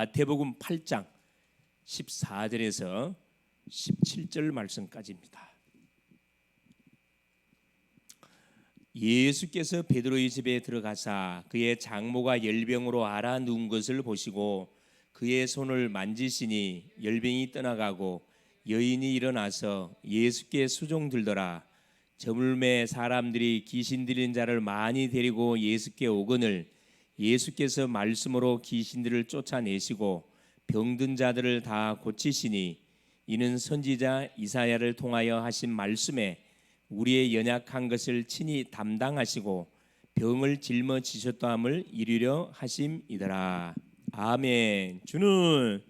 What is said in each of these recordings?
마태복음 8장 14절에서 17절 말씀까지입니다. 예수께서 베드로의 집에 들어가사 그의 장모가 열병으로 앓아 누운 것을 보시고 그의 손을 만지시니 열병이 떠나가고 여인이 일어나서 예수께 수종들더라. 저물매 사람들이 귀신 들린 자를 많이 데리고 예수께 오거늘 예수께서 말씀으로 귀신들을 쫓아내시고 병든 자들을 다 고치시니 이는 선지자 이사야를 통하여 하신 말씀에 우리의 연약한 것을 친히 담당하시고 병을 짊어지셨다함을 이루려 하심이더라. 아멘. 주는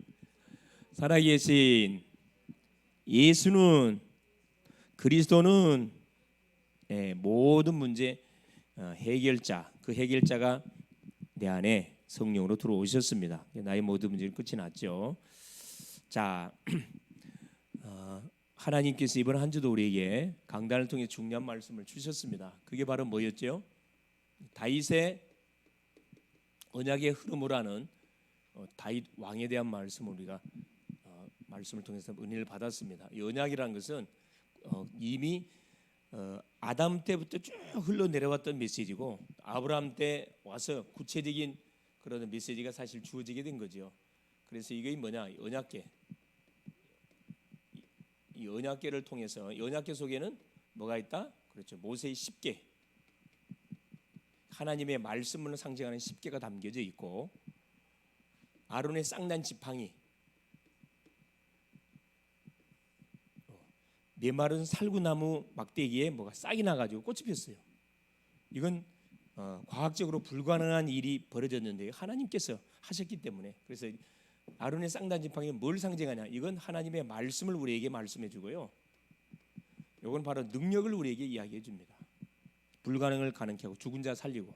살아계신 예수는 그리스도는 모든 문제 해결자, 그 해결자가 내 안에 성령으로 들어오셨습니다. 나의 모든 문제는 끝이 났죠. 자, 하나님께서 이번 한 주도 우리에게 강단을 통해 중요한 말씀을 주셨습니다. 그게 바로 뭐였죠? 다윗의 언약의 흐름으로 하는 다윗 왕에 대한 말씀을 우리가 말씀을 통해서 은혜를 받았습니다. 이 언약이라는 것은 이미 아담 때부터 쭉 흘러내려왔던 메시지고 아브라함 때 와서 구체적인 그런 메시지가 사실 주어지게 된 거죠. 그래서 이게 뭐냐? 언약궤. 이 언약궤를 통해서 언약궤 속에는 뭐가 있다? 그렇죠. 모세의 10개. 하나님의 말씀을 상징하는 10개가 담겨져 있고 아론의 쌍난 지팡이, 메마른 살구나무 막대기에 뭐가 싹이 나가지고 꽃이 폈어요. 이건 과학적으로 불가능한 일이 벌어졌는데 하나님께서 하셨기 때문에. 그래서 아론의 쌍난 지팡이는 뭘 상징하냐? 이건 하나님의 말씀을 우리에게 말씀해 주고요. 이건 바로 능력을 우리에게 이야기해 줍니다. 불가능을 가능케 하고 죽은 자 살리고,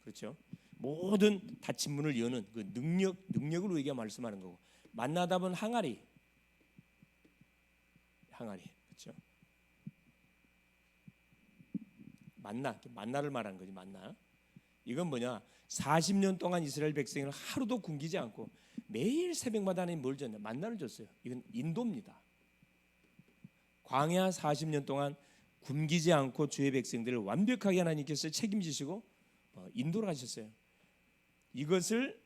그렇죠? 모든 닫힌 문을 여는 그 능력을 우리에게 말씀하는 거고. 만나답은 항아리, 그렇죠? 만나를 말하는 거지. 만나. 이건 뭐냐? 40년 동안 이스라엘 백성을 하루도 굶기지 않고 매일 새벽마다 하나님 뭘 줬냐? 만나를 줬어요. 이건 인도입니다. 광야 40년 동안 굶기지 않고 주의 백성들을 완벽하게 하나님께서 책임지시고 인도를 하셨어요. 이것을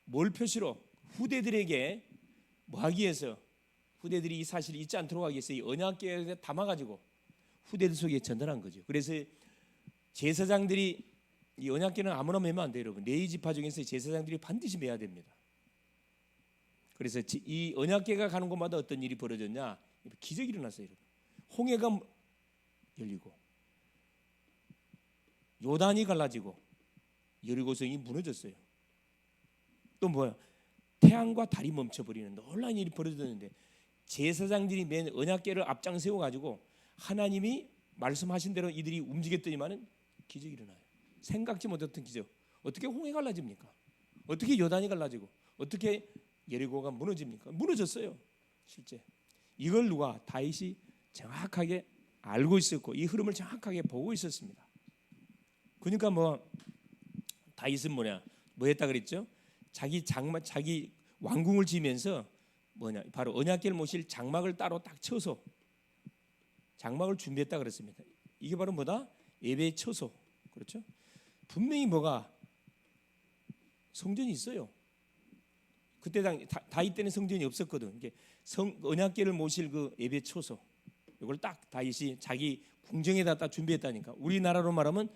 뭘 표시로 후대들에게 뭐 하기 위해서, 후대들이 이 사실을 잊지 않도록 하기 위해서 이 언약궤에 담아가지고 후대들 속에 전달한 거죠. 그래서 제사장들이 이 언약궤는 아무나 매면 안 돼요, 여러분. 레위 지파 중에서 제사장들이 반드시 매야 됩니다. 그래서 이 언약궤가 가는 곳마다 어떤 일이 벌어졌냐? 기적이 일어났어요, 여러분. 홍해가 열리고 요단이 갈라지고 여리고성이 무너졌어요. 또 뭐야? 태양과 달이 멈춰버리는 놀라운 일이 벌어졌는데 제사장들이 맨 언약궤를 앞장 세워가지고 하나님이 말씀하신 대로 이들이 움직였더니만은 기적이 일어나요. 생각지 못했던 기적. 어떻게 홍해가 갈라집니까? 어떻게 요단이 갈라지고 어떻게 여리고가 무너집니까? 무너졌어요. 실제 이걸 누가? 다윗이 정확하게 알고 있었고 이 흐름을 정확하게 보고 있었습니다. 그러니까 뭐 다윗은 뭐 했다 그랬죠? 자기 왕궁을 지으면서 바로 언약궤를 모실 장막을 따로 딱 쳐서 장막을 준비했다 그랬습니다. 이게 바로 뭐다? 예배의 처소. 그렇죠? 분명히 성전이 있어요. 그때 다윗 때는 성전이 없었거든. 이게 언약궤를 모실 그 예배 처소. 이걸 딱 다윗이 자기 궁정에다 딱 준비했다니까. 우리나라로 말하면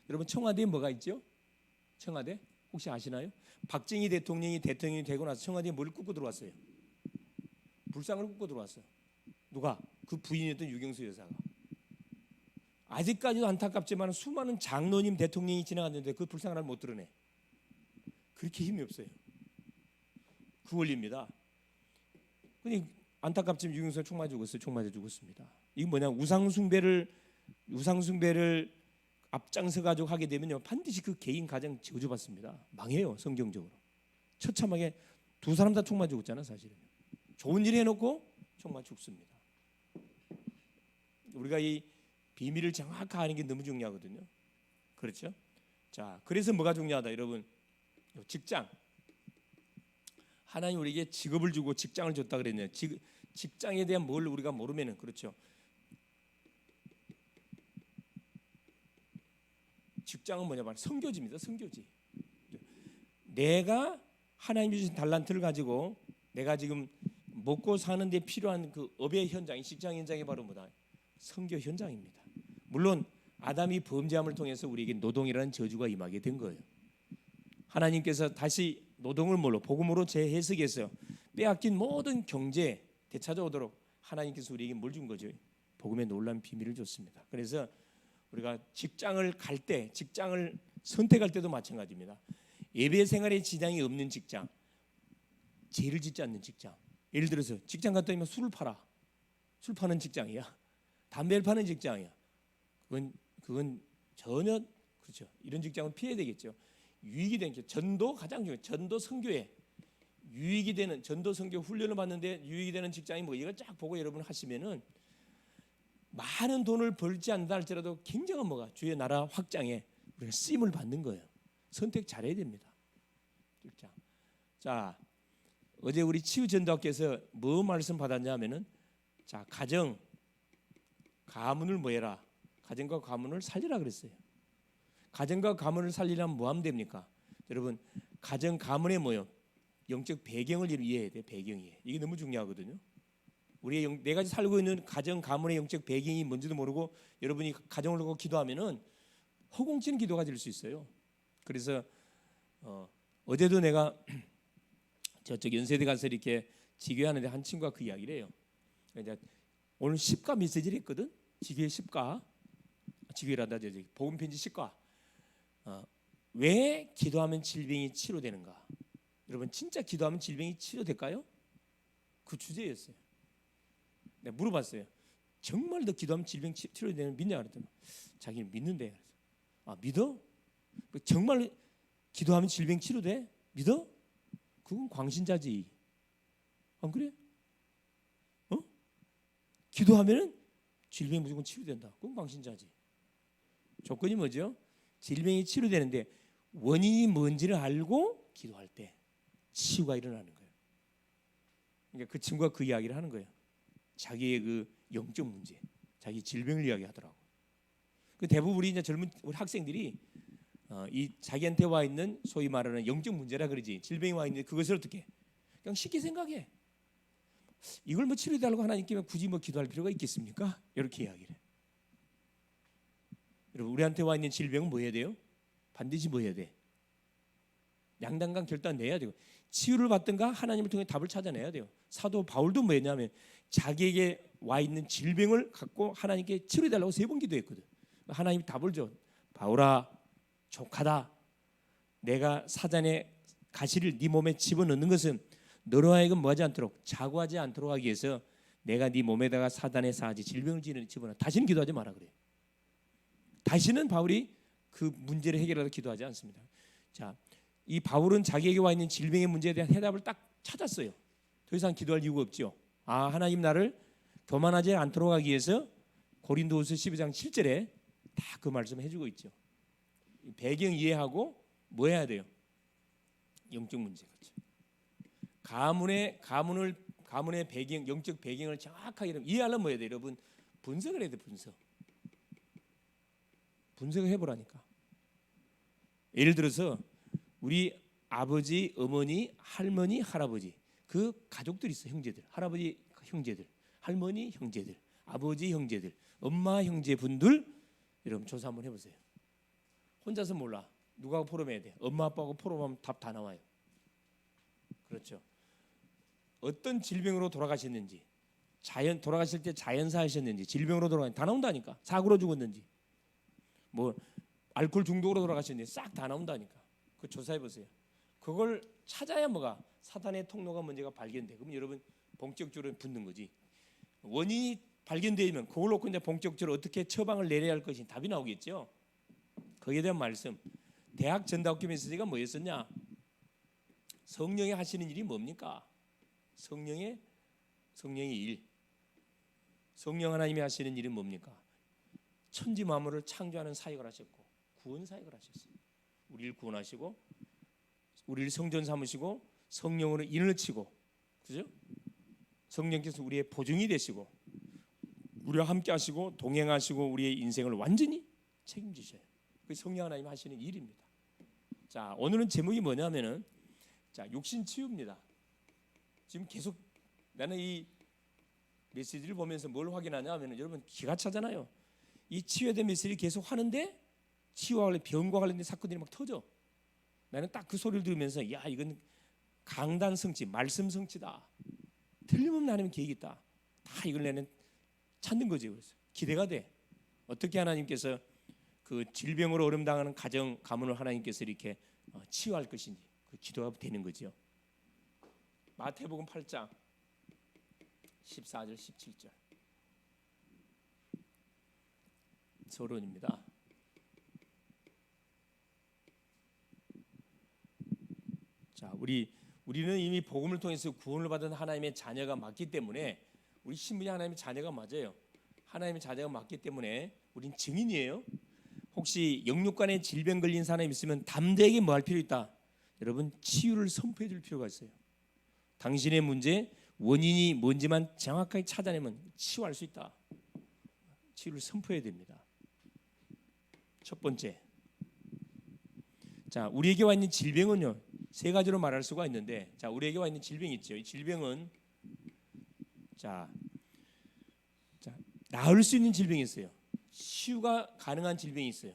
여러분 청와대에 뭐가 있죠? 청와대 혹시 아시나요? 박정희 대통령이 되고 나서 청와대에 뭘 굽고 들어왔어요? 불상을 굽고 들어왔어. 누가? 그 부인이었던 유경수 여사가. 아직까지도 안타깝지만 수많은 장로님 대통령이 지나갔는데 그 불상을 못 드러내. 그렇게 힘이 없어요. 그 원리입니다. 근데 안타깝지만 유경수가 총 맞아 죽었습니다. 이게 뭐냐? 우상숭배를 앞장서 가지고 하게 되면요 반드시 그 개인 가정 저주받습니다. 망해요. 성경적으로. 처참하게 두 사람 다 총 맞아 죽었잖아. 사실은 좋은 일 해놓고 총 맞아 죽습니다. 우리가 이 비밀을 정확하게 아는 게 너무 중요하거든요. 그렇죠? 자, 그래서 뭐가 중요하다, 여러분? 직장. 하나님 우리에게 직업을 주고 직장을 줬다 그랬네요. 직장에 대한 뭘 우리가 모르면은 그렇죠. 직장은 뭐냐 말 선교지입니다. 선교지. 내가 하나님 주신 달란트를 가지고 내가 지금 먹고 사는 데 필요한 그 업의 현장, 직장 현장이 바로 뭐다? 선교 현장입니다. 물론 아담이 범죄함을 통해서 우리에게 노동이라는 저주가 임하게 된 거예요. 하나님께서 다시 노동을 뭘로? 복음으로 재해석해서 빼앗긴 모든 경제 되찾아오도록 하나님께서 우리에게 뭘 준 거죠? 복음의 놀라운 비밀을 줬습니다. 그래서 우리가 직장을 갈 때, 직장을 선택할 때도 마찬가지입니다. 예배 생활에 지장이 없는 직장, 죄를 짓지 않는 직장. 예를 들어서 직장 갔다 오면 술을 팔아. 술 파는 직장이야. 담배를 파는 직장이야. 그건 전혀 그렇죠. 이런 직장은 피해야 되겠죠. 유익이 되는 게 전도 가장 중요해요. 전도 선교에 유익이 되는 전도 선교 훈련을 받는데 유익이 되는 직장이 뭐 이걸 쫙 보고 여러분 하시면은 많은 돈을 벌지 않는다 할지라도 굉장한 뭐가 주의 나라 확장에 우리가 쓰임을 받는 거예요. 선택 잘해야 됩니다. 직장. 자, 어제 우리 치유 전도학교에서 뭐 말씀 받았냐면은 자, 가정 가문을 뭐 해라. 가정과 가문을 살리라 그랬어요. 가정과 가문을 살리려면 뭐 하면 됩니까? 여러분, 가정 가문의 뭐요? 영적 배경을 이해해야 돼요. 배경이. 이게 너무 중요하거든요. 우리의 내가 살고 있는 가정 가문의 영적 배경이 뭔지도 모르고 여러분이 가정을 놓고 기도하면은 허공치는 기도가 될 수 있어요. 그래서 어제도 내가 저쪽 연세대 가서 이렇게 지교하는데 한 친구가 그 이야기를 해요. 이제 오늘 10가 메시지를 했거든. 지교의 10가 지교란다 저기 복음 편지 10가 왜 기도하면 질병이 치료되는가? 여러분 진짜 기도하면 질병이 치료될까요? 그 주제였어요. 내가 물어봤어요. 정말 너 기도하면 질병 치료되는 믿냐 그랬더니 자기는 믿는데. 아 믿어? 정말 기도하면 질병 치료돼? 믿어? 그건 광신자지. 안 그래? 기도하면은 질병이 무조건 치료된다. 그건 광신자지. 조건이 뭐죠? 질병이 치료되는데 원인이 뭔지를 알고 기도할 때 치유가 일어나는 거예요. 그러니까 그 친구가 그 이야기를 하는 거예요. 자기의 그 영적 문제, 자기 질병을 이야기하더라고. 그 대부분 우리 이제 젊은 우리 학생들이 이 자기한테 와 있는 소위 말하는 영적 문제라 그러지 질병이 와 있는데 그것을 어떻게 그냥 쉽게 생각해. 이걸 뭐 치료해달라고 하나님께 굳이 뭐 기도할 필요가 있겠습니까? 이렇게 이야기를 해. 여러분 우리한테 와 있는 질병은 뭐 해야 돼요? 반드시 뭐 해야 돼? 양단강 결단 내야 되고 치유를 받든가 하나님을 통해 답을 찾아내야 돼요. 사도 바울도 뭐 했냐면 자기에게 와 있는 질병을 갖고 하나님께 치료해달라고 3번 기도했거든. 하나님이 답을 줘. 바울아 족하다. 내가 사단의 가시를 네 몸에 집어넣는 것은 너로 하여금 뭐하지 않도록 자고하지 않도록 하기 위해서 내가 네 몸에다가 사단의 사지 질병을 집어넣어. 다시는 기도하지 마라 그래. 다시는 바울이 그 문제를 해결하려 기도하지 않습니다. 자, 이 바울은 자기에게 와 있는 질병의 문제에 대한 해답을 딱 찾았어요. 더 이상 기도할 이유가 없죠. 아 하나님 나를 교만하지 않도록 하기 위해서 고린도후서 12장 7절에 다 그 말씀을 해주고 있죠. 배경 이해하고 뭐 해야 돼요? 영적 문제 그렇죠. 가문의 배경, 영적 배경을 정확하게 이해하려면 뭐 해야 돼요? 여러분 분석을 해야 돼. 분석을 해보라니까. 예를 들어서 우리 아버지, 어머니, 할머니, 할아버지 그 가족들이 있어. 형제들, 할아버지 형제들, 할머니 형제들, 아버지 형제들, 엄마 형제분들 여러분 조사 한번 해보세요. 혼자서 몰라. 누구하고 포럼해야 돼? 엄마 아빠하고 포럼하면 답 다 나와요. 그렇죠. 어떤 질병으로 돌아가셨는지, 돌아가실 때 자연사 하셨는지, 질병으로 돌아가셨는지 다 나온다니까. 사고로 죽었는지, 뭐 알코올 중독으로 돌아가셨는지 싹 다 나온다니까. 그 조사해 보세요. 그걸 찾아야 뭐가 사탄의 통로가 문제가 발견돼. 그럼 여러분 본격적으로 붙는 거지. 원인이 발견되면 그걸 놓고 이제 본격적으로 어떻게 처방을 내려야 할 것이 답이 나오겠죠. 거기에 대한 말씀. 대학 전도학교 메시지가 뭐였었냐? 성령이 하시는 일이 뭡니까? 성령의 일. 성령 하나님이 하시는 일은 뭡니까? 천지 만물을 창조하는 사역을 하셨고 구원 사역을 하셨어요. 우리를 구원하시고 우리를 성전 삼으시고 성령으로 인을 치고, 그죠? 성령께서 우리의 보증이 되시고 우리와 함께 하시고 동행하시고 우리의 인생을 완전히 책임지셔요. 그 성령 하나님 하시는 일입니다. 자, 오늘은 제목이 뭐냐면은 자, 육신 치유입니다. 지금 계속 나는 이 메시지를 보면서 뭘 확인하냐 하면 여러분 기가 차잖아요. 이 치유에 대한 메시지를 계속 하는데 치유와 관련 병과 관련된 사건들이 막 터져. 나는 딱 그 소리를 들으면서 야, 이건 강단 성취, 말씀 성취다. 틀림없는 하나님 계획이 있다. 다 이걸 내는 찾는 거지. 그래서 기대가 돼. 어떻게 하나님께서 그 질병으로 어려움당하는 가정 가문을 하나님께서 이렇게 치유할 것인지 그 기도가 되는 거죠. 마태복음 8장 14절 17절 서론입니다. 자, 우리는 이미 복음을 통해서 구원을 받은 하나님의 자녀가 맞기 때문에 우리 신분이 하나님의 자녀가 맞아요. 하나님의 자녀가 맞기 때문에 우린 증인이에요. 혹시 영육간에 질병 걸린 사람이 있으면 담대하게 뭐 할 필요 있다? 여러분 치유를 선포해 줄 필요가 있어요. 당신의 문제 원인이 뭔지만 정확하게 찾아내면 치유할 수 있다. 치유를 선포해야 됩니다. 첫 번째, 자, 우리에게 와 있는 질병은요 세 가지로 말할 수가 있는데, 자, 우리에게 와 있는 질병이 있죠. 이 질병은 자 나을 수 있는 질병이 있어요. 치유가 가능한 질병이 있어요.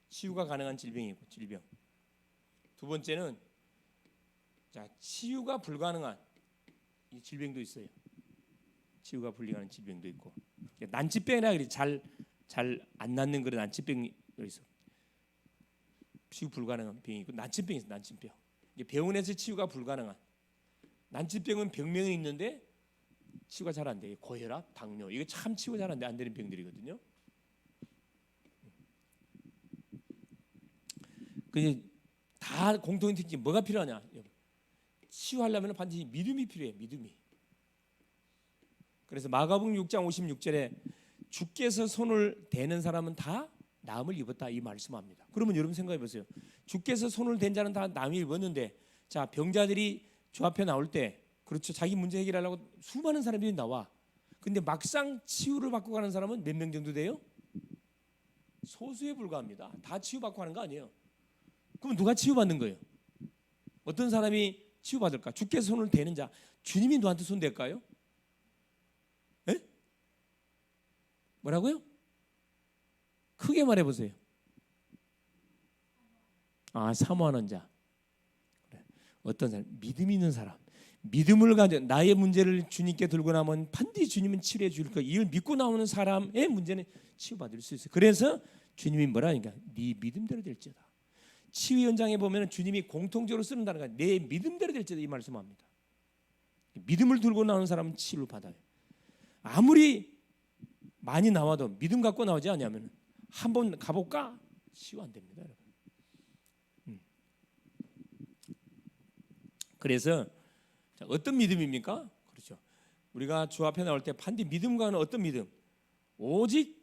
치유가 가능한 질병이 있고 질병. 두 번째는 자, 치유가 불가능한 이 질병도 있어요. 치유가 불가능한 질병도 있고, 난치병이라 그래. 잘 안 낫는 그런 난치병이 있어. 치유 불가능한 병이 있고 난치병이 있어. 난치병. 병원에서 치유가 불가능한 난치병은 병명이 있는데 치유가 잘 안 돼요. 고혈압, 당뇨 이거 참 치유가 잘 안 되는 병들이거든요. 그게 다 공통인 특징 뭐가 필요하냐? 치유하려면 반드시 믿음이 필요해. 믿음이. 그래서 마가복음 6장 56절에 주께서 손을 대는 사람은 다 나음을 입었다 이 말씀합니다. 그러면 여러분 생각해 보세요. 주께서 손을 댄 자는 다 나음을 입었는데, 자, 병자들이 주 앞에 나올 때 그렇죠. 자기 문제 해결하려고 수많은 사람들이 나와. 근데 막상 치유를 받고 가는 사람은 몇 명 정도 돼요? 소수에 불과합니다. 다 치유받고 하는 거 아니에요. 그럼 누가 치유받는 거예요? 어떤 사람이 치유받을까? 주께서 손을 대는 자. 주님이 누구한테 손 댈까요? 에? 뭐라고요? 크게 말해보세요. 사모하는 자. 어떤 사람? 믿음 있는 사람. 믿음을 가져 나의 문제를 주님께 들고 나면 반드시 주님은 치료해 줄 거야. 이걸 믿고 나오는 사람의 문제는 치유받을 수 있어요. 그래서 주님이 뭐라 하니까 네 믿음대로 될지어다. 치유 현장에 보면 주님이 공통적으로 쓰는 단어가 내 믿음대로 될지어다 이 말씀합니다. 믿음을 들고 나오는 사람은 치유를 받아요. 아무리 많이 나와도 믿음 갖고 나오지 않으면 한번 가볼까? 치유 안 됩니다, 여러분. 그래서 어떤 믿음입니까? 그렇죠. 우리가 주 앞에 나올 때 반드시 믿음과는 어떤 믿음? 오직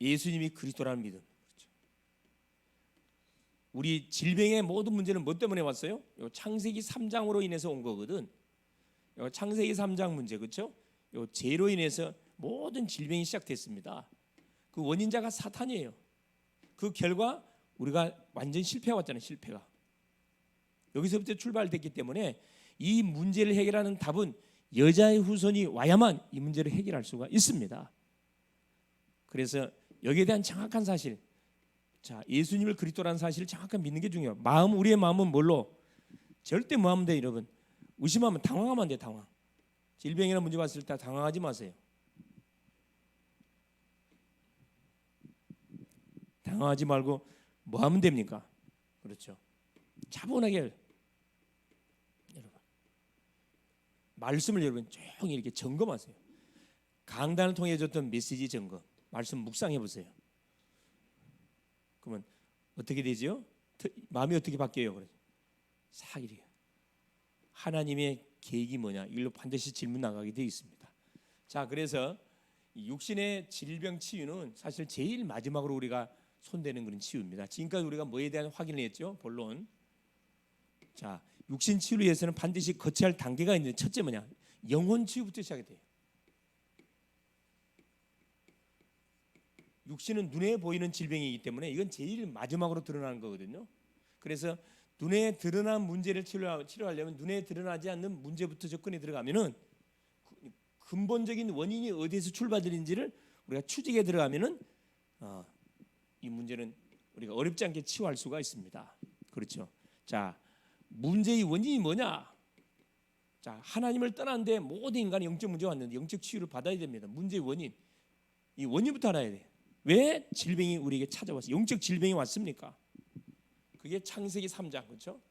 예수님이 그리스도라는 믿음. 그렇죠. 우리 질병의 모든 문제는 뭐 때문에 왔어요? 창세기 3장으로 인해서 온 거거든. 창세기 3장 문제, 그렇죠? 죄로 인해서 모든 질병이 시작됐습니다. 그 원인자가 사탄이에요. 그 결과 우리가 완전 실패해 왔잖아요. 실패가. 여기서부터 출발됐기 때문에 이 문제를 해결하는 답은 여자의 후손이 와야만 이 문제를 해결할 수가 있습니다. 그래서 여기에 대한 정확한 사실, 자, 예수님을 그리스도라는 사실을 정확하게 믿는 게 중요해요. 우리의 마음은 뭘로? 절대 뭐 하면 돼, 여러분? 의심하면 당황하면 안 돼, 당황. 질병이나 문제 봤을 때 당황하지 마세요. 당황하지 말고 뭐 하면 됩니까? 그렇죠. 차분하게 여러분 말씀을 여러분 조용히 이렇게 점검하세요. 강단을 통해 줬던 메시지 점검, 말씀 묵상해 보세요. 그러면 어떻게 되죠? 마음이 어떻게 바뀌어요? 그래. 사기리요. 하나님의 계획이 뭐냐? 이걸로 반드시 질문 나가게 되어 있습니다. 자, 그래서 육신의 질병 치유는 사실 제일 마지막으로 우리가 손대는 그런 치유입니다. 지금까지 우리가 뭐에 대한 확인을 했죠? 본론. 자, 육신 치유를 위해서는 반드시 거쳐야 할 단계가 있는데 첫째 뭐냐? 영혼 치유부터 시작이 돼요. 육신은 눈에 보이는 질병이기 때문에 이건 제일 마지막으로 드러나는 거거든요. 그래서 눈에 드러난 문제를 치료하려면 눈에 드러나지 않는 문제부터 접근에 들어가면은 근본적인 원인이 어디에서 출발되는지를 우리가 추적에 들어가면은 이 문제는 우리가 어렵지 않게 치유할 수가 있습니다. 그렇죠. 자, 문제의 원인이 뭐냐? 자, 하나님을 떠난데 모든 인간이 영적 문제가 왔는데 영적 치유를 받아야 됩니다. 문제의 원인, 이 원인부터 알아야 돼. 왜 질병이 우리에게 찾아왔어? 영적 질병이 왔습니까? 그게 창세기 3장 그렇죠?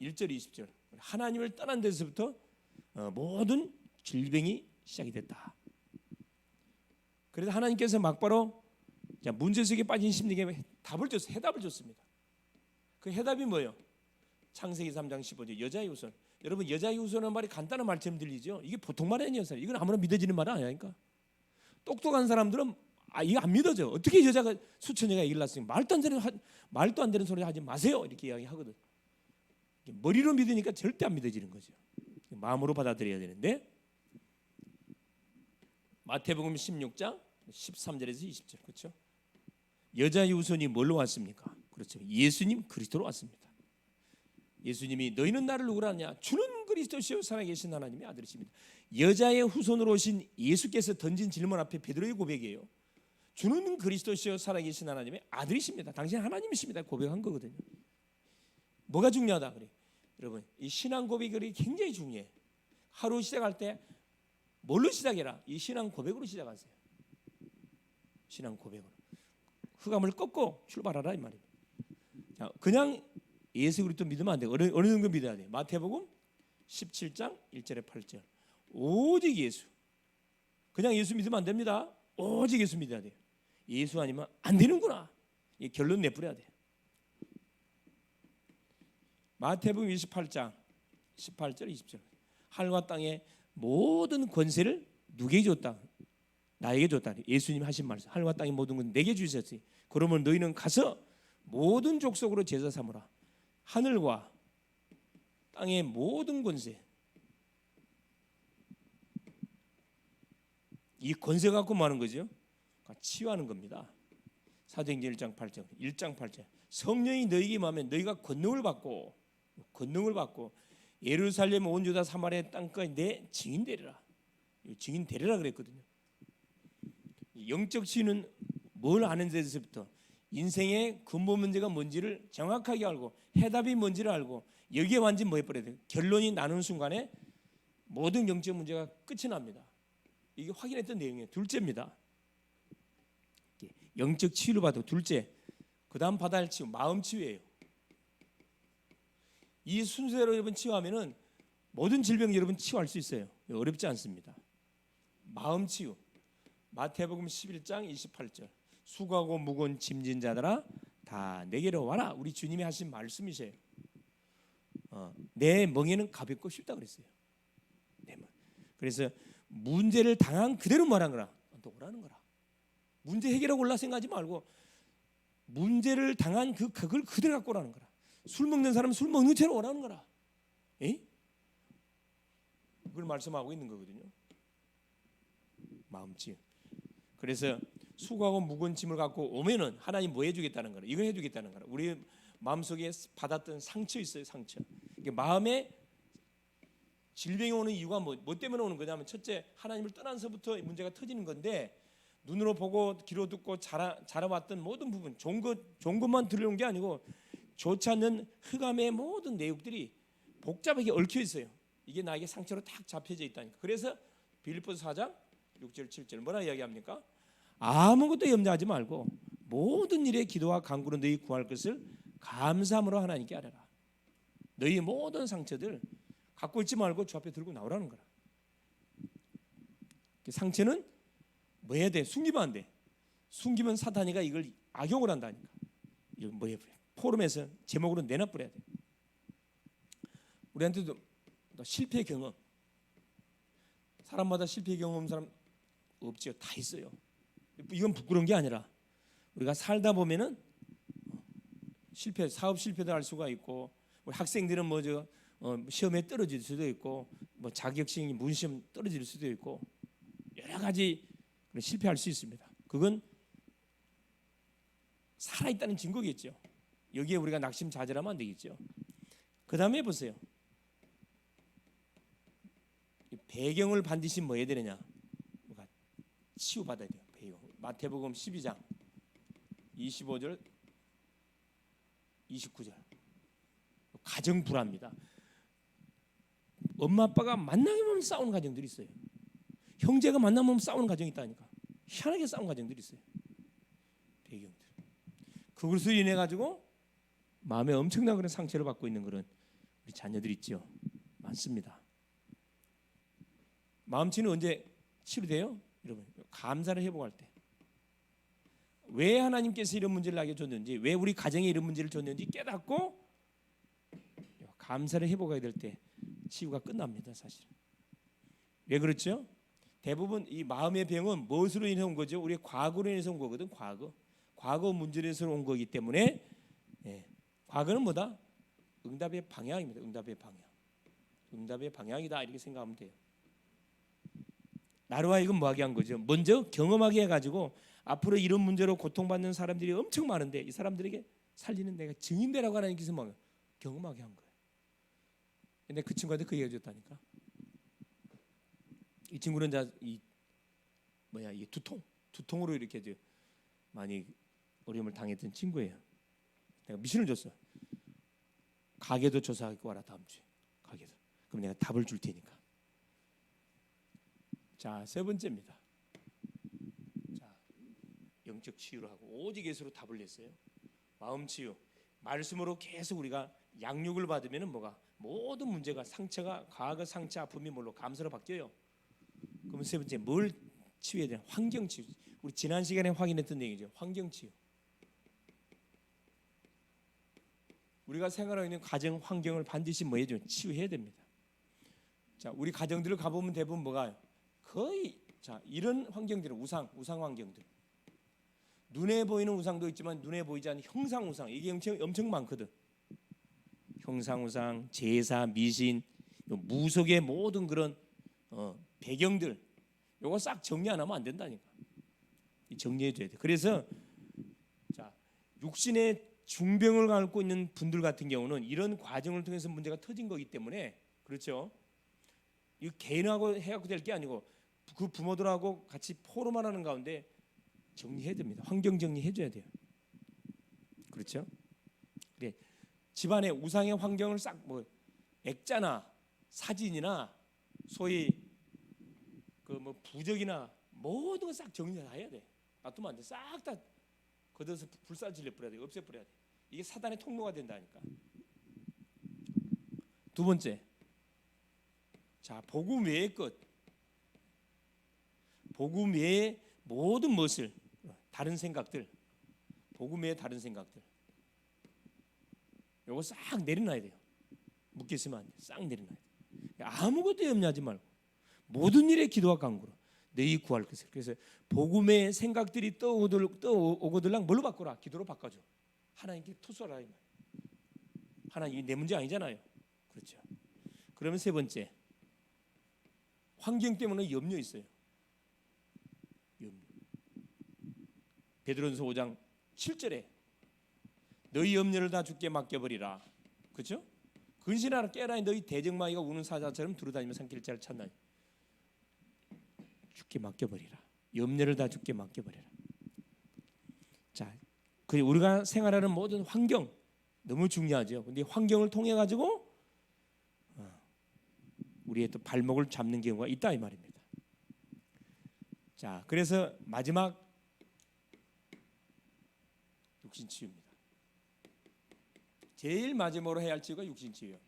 1절 20절 하나님을 떠난 데서부터 모든 질병이 시작이 됐다. 그래서 하나님께서 막바로 문제 속에 빠진 심리에게 답을 줬어요. 해답을 줬습니다. 그 해답이 뭐예요? 창세기 3장 15절 여자의 후손. 여러분 여자의 후손은 말이 간단한 말처럼 들리죠? 이게 보통 말이 아니에요. 이건 아무나 믿어지는 말은 아니니까. 똑똑한 사람들은 이거 안 믿어져. 어떻게 여자가 수천여가 아기를 낳았으니까 말도 안 되는 소리 하지 마세요. 이렇게 이야기하거든. 머리로 믿으니까 절대 안 믿어지는 거죠. 마음으로 받아들여야 되는데 마태복음 16장 13절에서 20절 그렇죠? 여자의 후손이 뭘로 왔습니까? 그렇죠. 예수님 그리스도로 왔습니다. 예수님이 너희는 나를 누구라 하냐? 주는 그리스도시요 살아계신 하나님의 아들이십니다. 여자의 후손으로 오신 예수께서 던진 질문 앞에 베드로의 고백이에요. 주는 그리스도시요 살아계신 하나님의 아들이십니다. 당신 하나님이십니다. 고백한 거거든요. 뭐가 중요하다 그래? 여러분 이 신앙 고백이 굉장히 중요해. 하루 시작할 때 뭘로 시작해라? 이 신앙 고백으로 시작하세요. 신앙 고백으로 흑암을 꺾고 출발하라 이 말입니다. 자, 그냥 예수 그리스도 믿으면 안 돼. 어느 정도 믿어야 돼. 마태복음 17장 1절에 8절 오직 예수. 그냥 예수 믿으면 안 됩니다. 오직 예수 믿어야 돼요. 예수 아니면 안 되는구나. 이 결론 내버려야 돼. 마태복음 28장 18절 20절 하늘과 땅의 모든 권세를 누구에게 줬다? 나에게 줬다. 예수님 하신 말씀. 하늘과 땅의 모든 건 내게 주셨지. 그러면 너희는 가서 모든 족속으로 제자 삼으라. 하늘과 땅의 모든 권세. 이 권세 갖고 뭐 하는 거죠? 치유하는 겁니다. 사도행전 1장 8절 1장 8절 성령이 너희에게 임하면 너희가 권능을 받고 예루살렘 온 유다 사마리아 땅까지 내 증인 되리라. 증인 되리라 그랬거든요. 영적 치유는 뭘 아는 데서부터 인생의 근본 문제가 뭔지를 정확하게 알고 해답이 뭔지를 알고 여기에 완전 뭐 해버려야 돼요. 결론이 나는 순간에 모든 영적 문제가 끝이 납니다. 이게 확인했던 내용이에요. 둘째입니다. 영적 치유를 받고 둘째 그 다음 받아야 할 치유 마음 치유예요. 이 순서대로 여러분 치유하면은 모든 질병 여러분 치유할 수 있어요. 어렵지 않습니다. 마음 치유 마태복음 11장 28절 수고하고 무거운 짐진 자들아 다 내게로 와라. 우리 주님이 하신 말씀이세요. 내 멍에는 가볍고 쉽다 그랬어요. 그래서 문제를 당한 그대로 말한 거라. 너 오라는 거라. 문제 해결하고 올라 생각하지 말고 문제를 당한 그걸 그대로 갖고 오라는 거라. 술 먹는 사람은 술 먹는 채로 오라는 거라. 에이? 그걸 말씀하고 있는 거거든요. 마음치유. 그래서 수고하고 무거운 짐을 갖고 오면은 하나님 뭐 해주겠다는 거라. 이거 해주겠다는 거라. 우리 마음속에 받았던 상처 있어요. 상처. 이게 마음에 질병이 오는 이유가 뭐 때문에 오는 거냐면 첫째 하나님을 떠나서부터 문제가 터지는 건데 눈으로 보고 귀로 듣고 자라왔던 모든 부분 좋은 것만 들려온 게 아니고 좋지 않는 흑암의 모든 내용들이 복잡하게 얽혀 있어요. 이게 나에게 상처로 딱 잡혀져 있다니까. 그래서 빌립보서 4장 6절 7절 뭐라 이야기합니까? 아무것도 염려하지 말고 모든 일에 기도와 간구로 너희 구할 것을 감사함으로 하나님께 아뢰라. 너희 모든 상처들 갖고 있지 말고 주 앞에 들고 나오라는 거라. 상처는 뭐 해야 돼? 숨기면 안 돼. 숨기면 사탄이가 이걸 악용을 한다니까. 이거 뭐 해버려? 포럼에서 제목으로 내놔버려야 돼. 우리한테도 실패 경험. 사람마다 실패 경험 사람 없지요. 다 있어요. 이건 부끄러운 게 아니라 우리가 살다 보면은 사업 실패도 할 수가 있고, 우리 학생들은 뭐죠? 시험에 떨어질 수도 있고, 뭐 자격증이 문시험 떨어질 수도 있고, 여러 가지 실패할 수 있습니다. 그건 살아있다는 증거겠죠. 여기에 우리가 낙심자절하면 안 되겠죠. 그 다음에 보세요. 배경을 반드시 뭐 해야 되느냐? 치유받아야 돼요. 배경. 마태복음 12장 25절 29절. 가정 불화입니다. 엄마 아빠가 만나면 싸우는 가정들이 있어요. 형제가 만나면 싸우는 가정이 있다니까. 희한하게 싸우는 가정들이 있어요. 배경들. 그것으로 인해 가지고 마음에 엄청난 그런 상처를 받고 있는 그런 우리 자녀들이 있죠. 많습니다. 마음치는 언제 치료돼요? 여러분, 감사를 회복할 때. 왜 하나님께서 이런 문제를 나게 줬는지, 왜 우리 가정에 이런 문제를 줬는지 깨닫고 감사를 회복해야 될 때 치유가 끝납니다. 사실. 왜 그렇죠? 대부분 이 마음의 병은 무엇으로 인해 온 거죠? 우리의 과거로 인해서 온 거거든. 과거 문제로 인해서 온 거기 때문에 과거는 뭐다? 응답의 방향입니다. 응답의 방향이다 이렇게 생각하면 돼요. 나로 하여금 뭐하게 한 거죠? 먼저 경험하게 해가지고 앞으로 이런 문제로 고통받는 사람들이 엄청 많은데 이 사람들에게 살리는 내가 증인되라고 하나님께서 뭐 경험하게 한 거예요. 근데 그 친구한테 그 얘기해 줬다니까. 이 친구는 이 두통으로 이렇게 많이 어려움을 당했던 친구예요. 내가 미션을 줬어. 가게도 조사하고 와라 다음 주에. 가게도. 그럼 내가 답을 줄 테니까. 자, 세 번째입니다. 자, 영적 치유를 하고 오직 예수로 답을 냈어요. 마음 치유. 말씀으로 계속 우리가 양육을 받으면은 뭐가 모든 문제가 상처가 과거 상처 아픔이 뭘로 감사로 바뀌어요. 그러면 세 번째 뭘 치유해야 되나? 환경 치유. 우리 지난 시간에 확인했던 얘기죠. 환경 치유. 우리가 생활하고 있는 가정 환경을 반드시 뭐 해줘요? 치유해야 됩니다. 자, 우리 가정들을 가보면 대부분 뭐가 거의 이런 환경들은 우상 환경들. 눈에 보이는 우상도 있지만 눈에 보이지 않는 형상 우상 이게 엄청 많거든. 형상 우상, 제사, 미신, 무속의 모든 그런 배경들 요거 싹 정리 안 하면 안 된다니까. 정리해 줘야 돼. 그래서 자, 육신의 중병을 앓고 있는 분들 같은 경우는 이런 과정을 통해서 문제가 터진 거기 때문에 그렇죠. 이 개인하고 해갖고 될 게 아니고 그 부모들하고 같이 포럼을 하는 가운데 정리해야 됩니다. 환경 정리해 줘야 돼요. 그렇죠? 그래. 집안의 우상의 환경을 싹 뭐 액자나 사진이나 소위 그 뭐 부적이나 모든 거 싹 정리 다 해야 돼. 놔두면 안 돼. 싹 다 걷어서 불사질러 버려야 돼. 없애버려야 돼. 이게 사단의 통로가 된다니까. 두 번째, 자 복음 외의 것, 복음 외의 모든 것을 다른 생각들, 복음 외의 다른 생각들, 요거 싹 내려놔야 돼요. 묶여 있으면 안 돼. 싹 내려놔야 돼. 아무것도 염려하지 말고 모든 일에 기도와 간구로 너희 구할 것을. 그래서 복음의 생각들이 떠오고들랑 뭘로 바꾸라? 기도로 바꿔줘. 하나님께 토소하라 이 말. 하나님 내 문제 아니잖아요. 그렇죠. 그러면 세 번째, 환경 때문에 염려 있어요. 염려. 베드로전서 5장 7절에 너희 염려를 다 주께 맡겨버리라. 그렇죠? 근신하라 깨라 너희 대적마귀가 우는 사자처럼 두루다니며 삼킬 자를 찾나니. 주께 맡겨버리라. 염려를 다 주께 맡겨버리라. 자, 그 우리가 생활하는 모든 환경 너무 중요하죠. 근데 환경을 통해 가지고 우리의 또 발목을 잡는 경우가 있다 이 말입니다. 자, 그래서 마지막 육신치유입니다. 제일 마지막으로 해야 할 치유가 육신치유예요.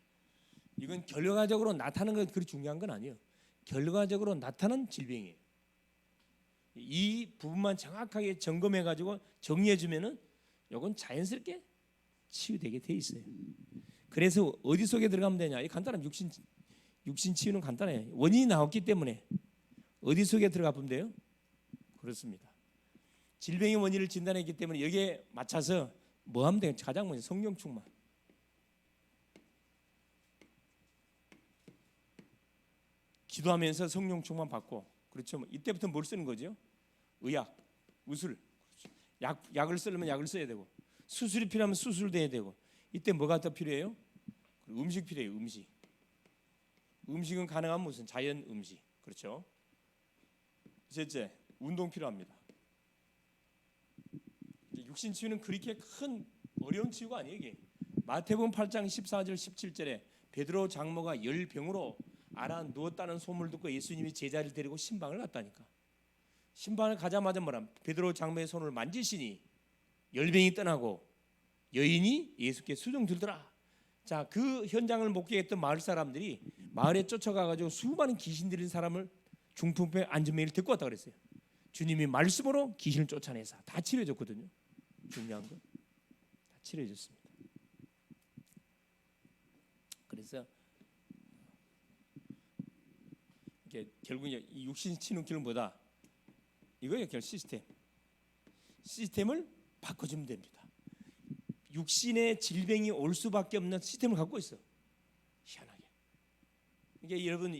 이건 결과적으로 나타나는 건 그리 중요한 건 아니에요. 결과적으로 나타나는 질병이에요. 이 부분만 정확하게 점검해 가지고 정리해 주면은 이건 자연스럽게 치유되게 돼 있어요. 그래서 어디 속에 들어가면 되냐? 이 간단한 육신 치유는 간단해요. 원인이 나왔기 때문에 어디 속에 들어가 보면 돼요? 그렇습니다. 질병의 원인을 진단했기 때문에 여기에 맞춰서 뭐 하면 돼요? 가장 먼저 성령 충만. 기도하면서 성령 충만 받고, 그렇죠? 뭐 이때부터 뭘 쓰는 거죠? 의약, 우술. 약을 쓰려면 약을 써야 되고, 수술이 필요하면 수술도 해야 되고. 이때 뭐가 더 필요해요? 음식 필요해요. 음식은 가능한 무슨 자연 음식, 그렇죠? 셋째, 운동 필요합니다. 육신 치유는 그렇게 큰 어려운 치유가 아니에요. 이게 마태복음 8장 14절 17절에 베드로 장모가 열병으로 알아 누웠다는 소문을 듣고 예수님이 제자를 데리고 신방을 갔다니까. 신방을 가자마자 뭐라? 베드로 장모의 손을 만지시니 열병이 떠나고 여인이 예수께 수종 들더라. 자, 그 현장을 목격했던 마을 사람들이 마을에 쫓아가가지고 수많은 귀신 들린 사람을 중풍병 안전매를 데리고 왔다 그랬어요. 주님이 말씀으로 귀신을 쫓아내서 다 치료해줬거든요. 중요한 건 다 치료해줬습니다. 그래서 이게 결국 이 육신 치는 길은 뭐다? 이거예요. 결국 시스템을 바꿔주면 됩니다. 육신의 질병이 올 수밖에 없는 시스템을 갖고 있어. 희한하게. 이게 여러분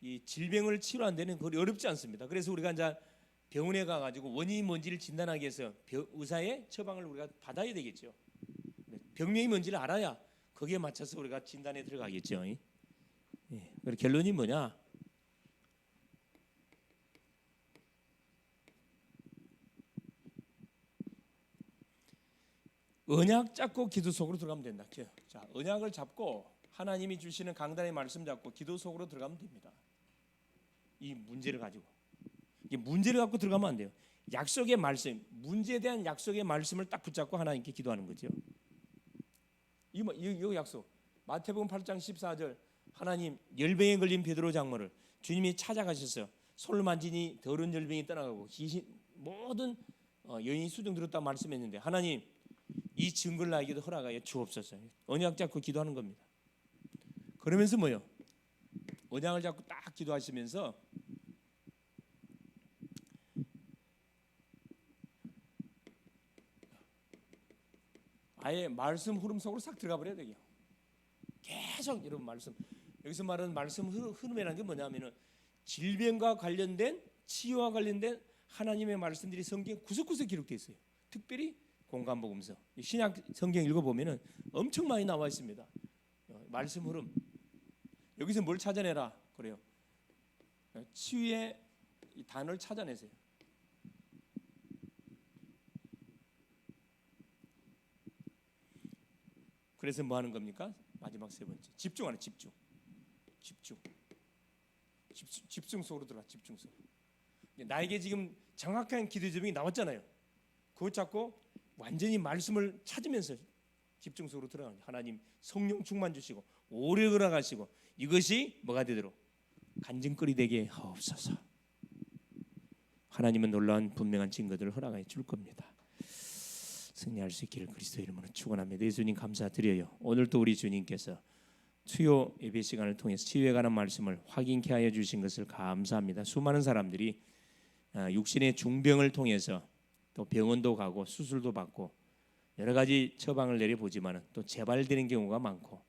이 질병을 치료하는 데는 거의 어렵지 않습니다. 그래서 우리가 이제 병원에 가가지고 원인이 뭔지를 진단하기 위해서 의사의 처방을 우리가 받아야 되겠죠. 병명이 뭔지를 알아야 거기에 맞춰서 우리가 진단에 들어가겠죠. 예. 그래서 결론이 뭐냐? 언약 잡고 기도 속으로 들어가면 된다. 자, 언약을 잡고 하나님이 주시는 강단의 말씀 잡고 기도 속으로 들어가면 됩니다. 이 문제를 가지고. 이게 문제를 갖고 들어가면 안 돼요. 약속의 말씀, 문제에 대한 약속의 말씀을 딱 붙잡고 하나님께 기도하는 거죠. 이거 약속. 마태복음 8장 14절 하나님 열병에 걸린 베드로 장모를 주님이 찾아가셨어요. 손을 만지니 더러운 열병이 떠나가고 귀신 모든 여인이 수종 들었다고 말씀했는데 하나님 이 증거를 나에게도 허락하여 주옵소서. 언약 잡고 기도하는 겁니다. 그러면서 뭐요? 언약을 잡고 딱 기도하시면서 아예 말씀 흐름 속으로 싹 들어가 버려야 돼요. 계속 여러분 말씀. 여기서 말하는 말씀 흐름이라는 게 뭐냐면은 질병과 관련된 치유와 관련된 하나님의 말씀들이 성경에 구석구석 기록되어 있어요. 특별히 공간복음서 신약 성경 읽어보면은 엄청 많이 나와 있습니다. 말씀 흐름. 여기서 뭘 찾아내라 그래요. 치유의 이 단어를 찾아내세요. 그래서 뭐 하는 겁니까? 마지막 세 번째 집중하는 집중 속으로 들어가. 집중 속. 나에게 지금 정확한 기도 제목이 나왔잖아요. 그거 잡고 완전히 말씀을 찾으면서 집중 속으로 들어가는 거예요. 하나님 성령 충만 주시고 오래 걸어가시고 이것이 뭐가 되도록 간증거리 되게 하옵소서. 하나님은 놀라운 분명한 증거들을 허락해 줄 겁니다. 승리할 수 있기를 그리스도 이름으로 축원합니다. 예수님 감사드려요. 오늘도 우리 주님께서 수요 예배 시간을 통해서 치유에 관한 말씀을 확인케 하여 주신 것을 감사합니다. 수많은 사람들이 육신의 중병을 통해서 또 병원도 가고 수술도 받고 여러 가지 처방을 내려보지만 또 재발되는 경우가 많고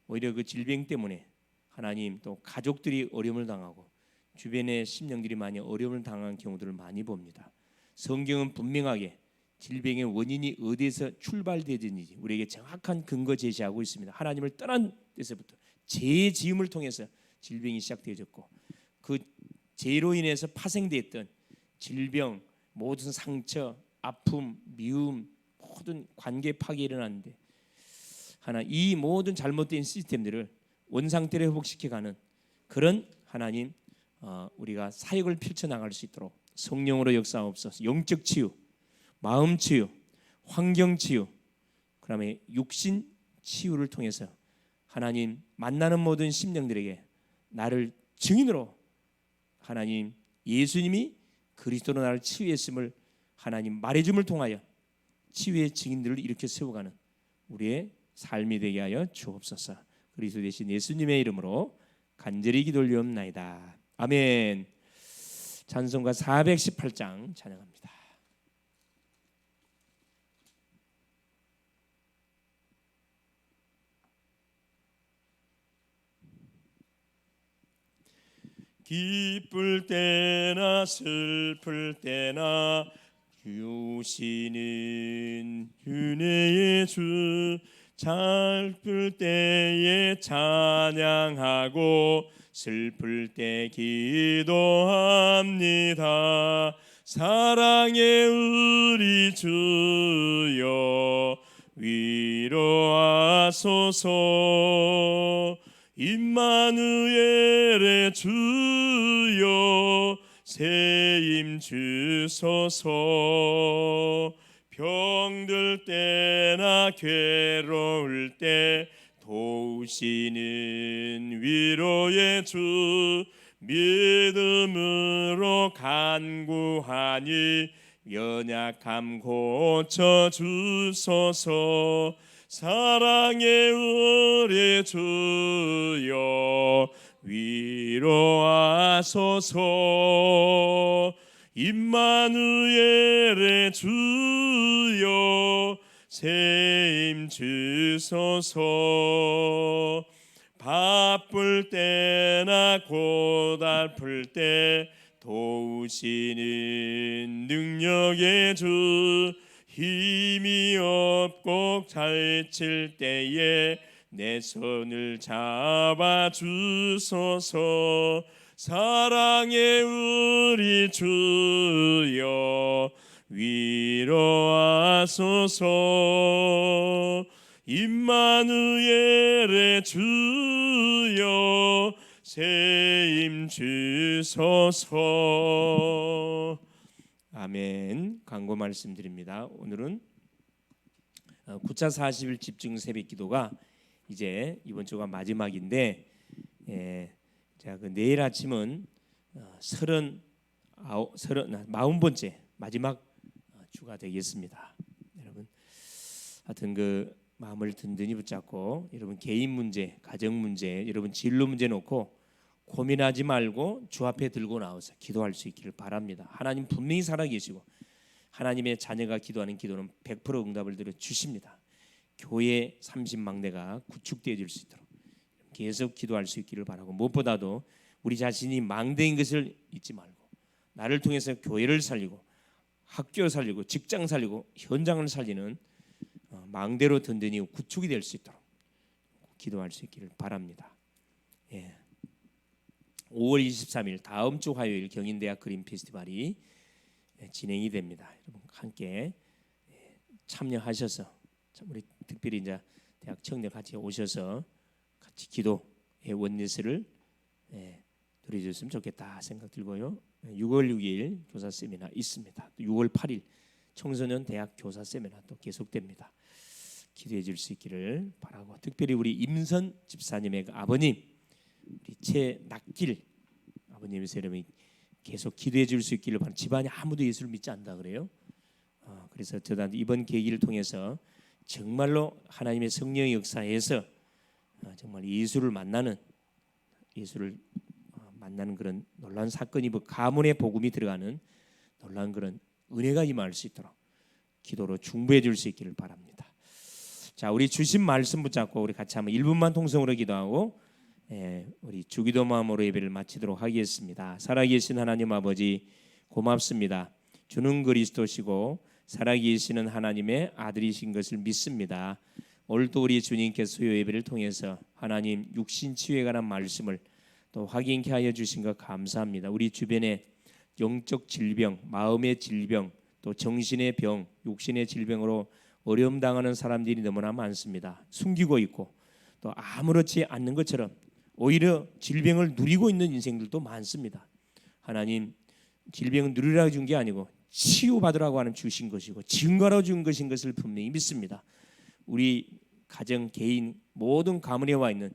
오히려 그 질병 때문에 하나님 또 가족들이 어려움을 당하고 주변의 심령들이 많이 어려움을 당한 경우들을 많이 봅니다. 성경은 분명하게 질병의 원인이 어디에서 출발되든지 우리에게 정확한 근거 제시하고 있습니다. 하나님을 떠난 데서부터 재지음을 통해서 질병이 시작되어졌고 그 죄로 인해서 파생됐던 질병, 모든 상처, 아픔, 미움, 모든 관계 파괴가 일어나는데 이 모든 잘못된 시스템들을 원상태로 회복시켜가는 그런 하나님 우리가 사역을 펼쳐나갈 수 있도록 성령으로 역사하옵소서. 영적 치유, 마음 치유, 환경 치유, 그다음에 육신 치유를 통해서 하나님 만나는 모든 심령들에게 나를 증인으로 하나님 예수님이 그리스도로 나를 치유했음을 하나님 말해줌을 통하여 치유의 증인들을 일으켜 세워가는 우리의 삶이 되게 하여 주옵소서. 그리스도 되신 예수님의 이름으로 간절히 기도 올리옵나이다. 아멘. 찬송가 418장 찬양합니다. 기쁠 때나 슬플 때나 주시는 은혜의 주, 기쁠 때에 찬양하고 슬플 때 기도합니다. 사랑의 우리 주여 위로하소서. 임마누엘의 주여 세임 주소서. 병들 때나 괴로울 때 도우시는 위로의 주, 믿음으로 간구하니 연약함 고쳐주소서. 사랑의 우리 주여 위로하소서. 임마누엘의 주여 세임 주소서. 바쁠 때나 고달플 때 도우시는 능력의 주, 힘이 없고 지칠 때에 내 손을 잡아 주소서. 사랑의 우리 주여 위로하소서. 임마누엘의 주여 세임 주소서. 아멘. 광고 말씀드립니다. 오늘은 9차 40일 집중 새벽 기도가 이제 이번 주가 마지막인데, 자, 그 내일 아침은 40번째 마지막 주가 되겠습니다. 여러분, 하여튼 그 마음을 든든히 붙잡고 여러분 개인 문제, 가정 문제, 여러분 진로 문제 놓고 고민하지 말고 주 앞에 들고 나와서 기도할 수 있기를 바랍니다. 하나님 분명히 살아계시고 하나님의 자녀가 기도하는 기도는 100% 응답을 드려 주십니다. 교회 30망대가 구축되어질 수 있도록 계속 기도할 수 있기를 바라고, 무엇보다도 우리 자신이 망대인 것을 잊지 말고 나를 통해서 교회를 살리고 학교 살리고 직장 살리고 현장을 살리는 망대로 든든히 구축이 될 수 있도록 기도할 수 있기를 바랍니다. 5월 23일 다음 주 화요일 경인대학 그림 페스티벌이 진행이 됩니다. 여러분 함께 참여하셔서 우리 특별히 이제 대학 청년 같이 오셔서 같이 기도의 원리스를 드려줬으면 좋겠다 생각 들고요. 6월 6일 교사 세미나 있습니다. 6월 8일 청소년 대학 교사 세미나 또 계속됩니다. 기도해 줄 수 있기를 바라고, 특별히 우리 임선 집사님의 그 아버님 우리 최낙길 아버님에서 여러분이 계속 기도해 줄 수 있기를 바랍니다. 집안에 아무도 예수를 믿지 않는다 그래요. 그래서 저도 이번 계기를 통해서 정말로 하나님의 성령의 역사에서 정말 예수를 만나는 그런 놀라운 사건이, 가문의 복음이 들어가는 놀라운 그런 은혜가 임할 수 있도록 기도로 중보해 줄 수 있기를 바랍니다. 자, 우리 주신 말씀 붙잡고 우리 같이 한번 1분만 통성으로 기도하고 우리 주기도 마음으로 예배를 마치도록 하겠습니다. 살아계신 하나님 아버지 고맙습니다. 주는 그리스도시고 살아계시는 하나님의 아들이신 것을 믿습니다. 오늘도 우리 주님께서 수요 예배를 통해서 하나님 육신 치유에 관한 말씀을 또 확인케 하여 주신 것 감사합니다. 우리 주변에 영적 질병, 마음의 질병, 또 정신의 병, 육신의 질병으로 어려움 당하는 사람들이 너무나 많습니다. 숨기고 있고 또 아무렇지 않는 것처럼 오히려 질병을 누리고 있는 인생들도 많습니다. 하나님, 질병을 누리라고 준 게 아니고 치유받으라고 하는 주신 것이고 증거로 준 것인 것을 분명히 믿습니다. 우리 가정, 개인 모든 가문에 와 있는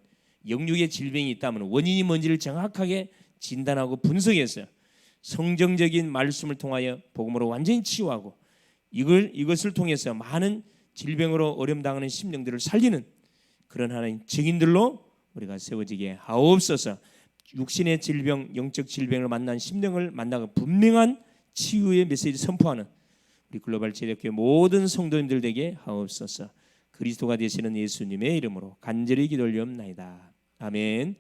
영육의 질병이 있다면 원인이 뭔지를 정확하게 진단하고 분석해서 성경적인 말씀을 통하여 복음으로 완전히 치유하고 이것을 통해서 많은 질병으로 어려움 당하는 심령들을 살리는 그런 하나님 증인들로 우리가 세워지게 하옵소서. 육신의 질병, 영적 질병을 만난 심령을 만나고 분명한 치유의 메시지를 선포하는 우리 글로벌 제력교회 모든 성도님들 되게 하옵소서. 그리스도가 되시는 예수님의 이름으로 간절히 기도 올리옵나이다. 아멘.